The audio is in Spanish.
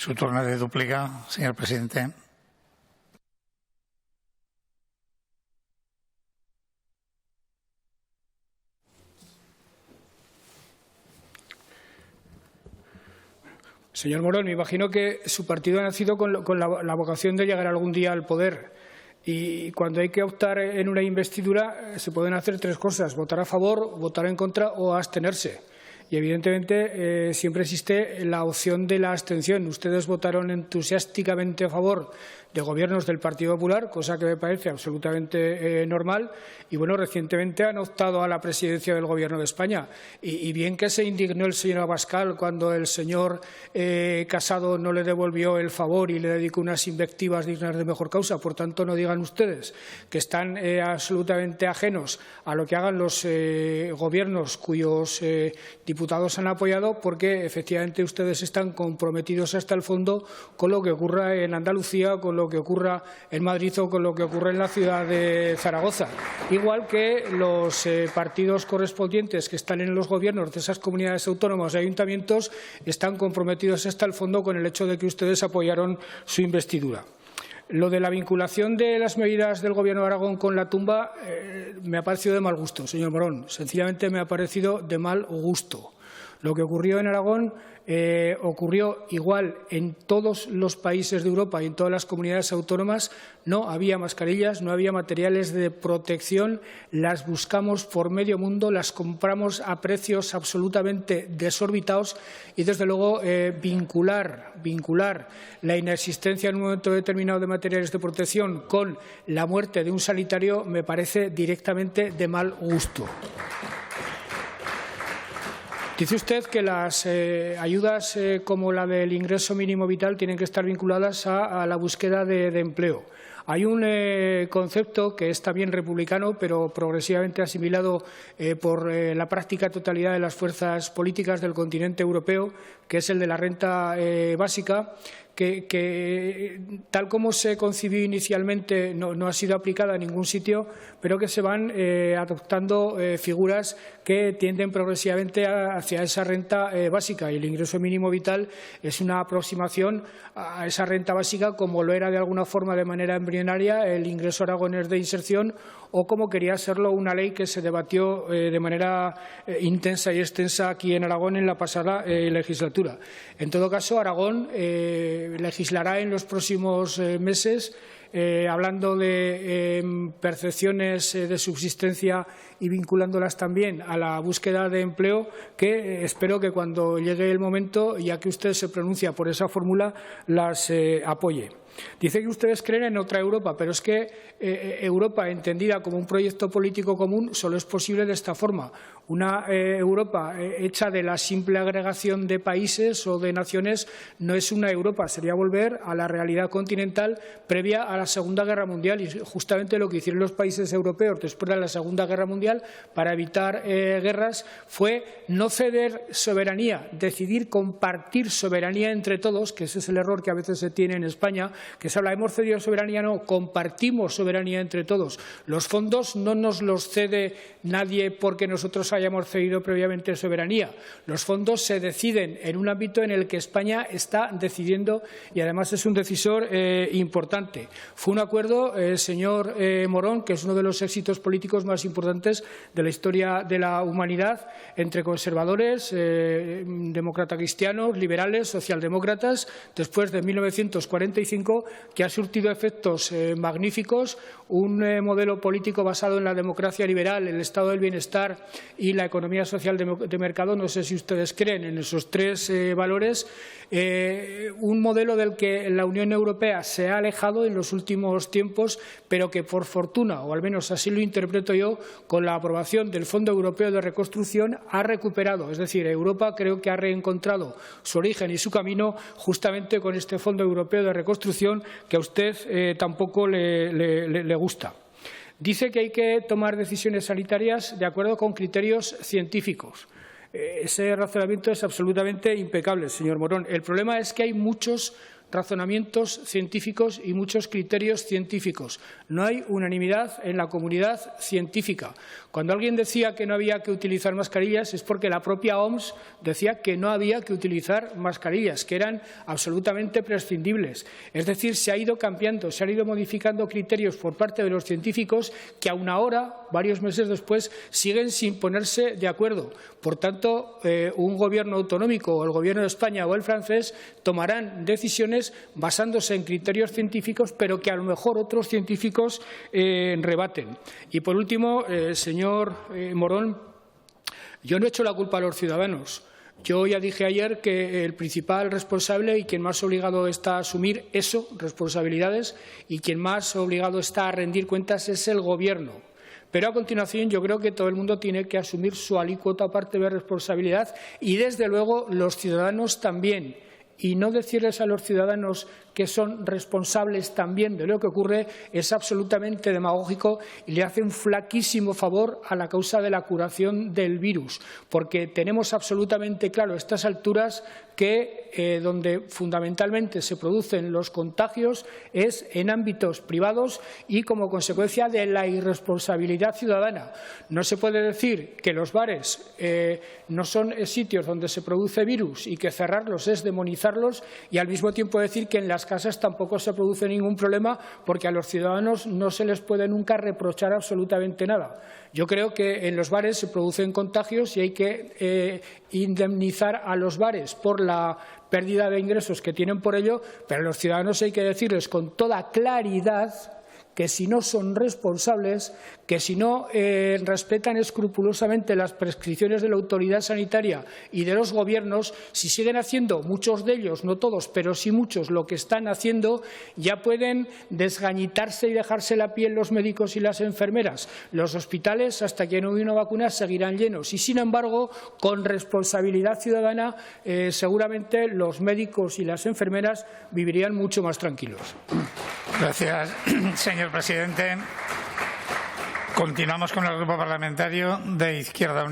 Su torno de dúplica, señor presidente. Señor Morón, me imagino que su partido ha nacido con la vocación de llegar algún día al poder. Y cuando hay que optar en una investidura se pueden hacer tres cosas: votar a favor, votar en contra o abstenerse. Y evidentemente siempre existe la opción de la abstención. Ustedes votaron entusiásticamente a favor de gobiernos del Partido Popular, cosa que me parece absolutamente normal, y bueno, recientemente han optado a la presidencia del Gobierno de España. Y bien que se indignó el señor Abascal cuando el señor Casado no le devolvió el favor y le dedicó unas invectivas dignas de mejor causa. Por tanto, no digan ustedes que están absolutamente ajenos a lo que hagan los gobiernos cuyos diputados han apoyado, porque efectivamente ustedes están comprometidos hasta el fondo con lo que ocurra en Andalucía, con lo que ocurra en Madrid o con lo que ocurra en la ciudad de Zaragoza. Igual que los partidos correspondientes que están en los gobiernos de esas comunidades autónomas y ayuntamientos están comprometidos hasta el fondo con el hecho de que ustedes apoyaron su investidura. Lo de la vinculación de las medidas del Gobierno de Aragón con la tumba me ha parecido de mal gusto, señor Morón. Sencillamente me ha parecido de mal gusto. Lo que ocurrió en Aragón ocurrió igual en todos los países de Europa y en todas las comunidades autónomas. No había mascarillas, no había materiales de protección, las buscamos por medio mundo, las compramos a precios absolutamente desorbitados y, desde luego, vincular la inexistencia en un momento determinado de materiales de protección con la muerte de un sanitario me parece directamente de mal gusto. Dice usted que las ayudas como la del ingreso mínimo vital tienen que estar vinculadas a la búsqueda de empleo. Hay un concepto que es también republicano, pero progresivamente asimilado por la práctica totalidad de las fuerzas políticas del continente europeo, que es el de la renta básica, que tal como se concibió inicialmente no ha sido aplicada en ningún sitio, pero que se van adoptando figuras que tienden progresivamente hacia esa renta básica, y el ingreso mínimo vital es una aproximación a esa renta básica, como lo era de alguna forma de manera embrionaria el ingreso aragonés de inserción, o como quería serlo una ley que se debatió de manera intensa y extensa aquí en Aragón en la pasada legislatura. En todo caso, Aragón legislará en los próximos meses hablando de percepciones de subsistencia y vinculándolas también a la búsqueda de empleo, que espero que cuando llegue el momento, ya que usted se pronuncia por esa fórmula, las apoye. Dice que ustedes creen en otra Europa, pero es que Europa, entendida como un proyecto político común, solo es posible de esta forma. Una Europa hecha de la simple agregación de países o de naciones no es una Europa, sería volver a la realidad continental previa a la Segunda Guerra Mundial, y justamente lo que hicieron los países europeos después de la Segunda Guerra Mundial para evitar guerras fue no ceder soberanía, decidir compartir soberanía entre todos, que ese es el error que a veces se tiene en España, que se habla hemos cedido soberanía, no, compartimos soberanía entre todos. Los fondos no nos los cede nadie porque nosotros hayamos cedido previamente soberanía. Los fondos se deciden en un ámbito en el que España está decidiendo, y además es un decisor importante. Fue un acuerdo, señor Morón, que es uno de los éxitos políticos más importantes de la historia de la humanidad, entre conservadores, demócratas cristianos, liberales, socialdemócratas, después de 1945, que ha surtido efectos magníficos, un modelo político basado en la democracia liberal, el estado del bienestar y la economía social de mercado. No sé si ustedes creen en esos tres valores. Un modelo del que la Unión Europea se ha alejado en los últimos tiempos, pero que, por fortuna, o al menos así lo interpreto yo, con la aprobación del Fondo Europeo de Reconstrucción ha recuperado. Es decir, Europa creo que ha reencontrado su origen y su camino justamente con este Fondo Europeo de Reconstrucción, que a usted tampoco le gusta. Dice que hay que tomar decisiones sanitarias de acuerdo con criterios científicos. Ese razonamiento es absolutamente impecable, señor Morón. El problema es que hay muchos razonamientos científicos y muchos criterios científicos. No hay unanimidad en la comunidad científica. Cuando alguien decía que no había que utilizar mascarillas es porque la propia OMS decía que no había que utilizar mascarillas, que eran absolutamente prescindibles. Es decir, se ha ido cambiando, se han ido modificando criterios por parte de los científicos que aún ahora, varios meses después, siguen sin ponerse de acuerdo. Por tanto, un gobierno autonómico o el Gobierno de España o el francés tomarán decisiones basándose en criterios científicos, pero que a lo mejor otros científicos rebaten. Y por último, señor Morón, yo no he hecho la culpa a los ciudadanos. Yo ya dije ayer que el principal responsable y quien más obligado está a asumir responsabilidades y quien más obligado está a rendir cuentas es el Gobierno. Pero a continuación yo creo que todo el mundo tiene que asumir su alícuota parte de responsabilidad y desde luego los ciudadanos también. Y no decirles a los ciudadanos que son responsables también de lo que ocurre es absolutamente demagógico y le hace un flaquísimo favor a la causa de la curación del virus, porque tenemos absolutamente claro a estas alturas que donde fundamentalmente se producen los contagios es en ámbitos privados y como consecuencia de la irresponsabilidad ciudadana. No se puede decir que los bares no son sitios donde se produce virus y que cerrarlos es demonizarlos y al mismo tiempo decir que en las casas tampoco se produce ningún problema porque a los ciudadanos no se les puede nunca reprochar absolutamente nada. Yo creo que en los bares se producen contagios y hay que indemnizar a los bares por la pérdida de ingresos que tienen por ello, pero a los ciudadanos hay que decirles con toda claridad que si no son responsables, que si no respetan escrupulosamente las prescripciones de la autoridad sanitaria y de los gobiernos, si siguen haciendo muchos de ellos, no todos, pero sí muchos, lo que están haciendo, ya pueden desgañitarse y dejarse la piel los médicos y las enfermeras. Los hospitales, hasta que no haya una vacuna, seguirán llenos y, sin embargo, con responsabilidad ciudadana, seguramente los médicos y las enfermeras vivirían mucho más tranquilos. Gracias, señor presidente. Continuamos con el Grupo Parlamentario de Izquierda Unida.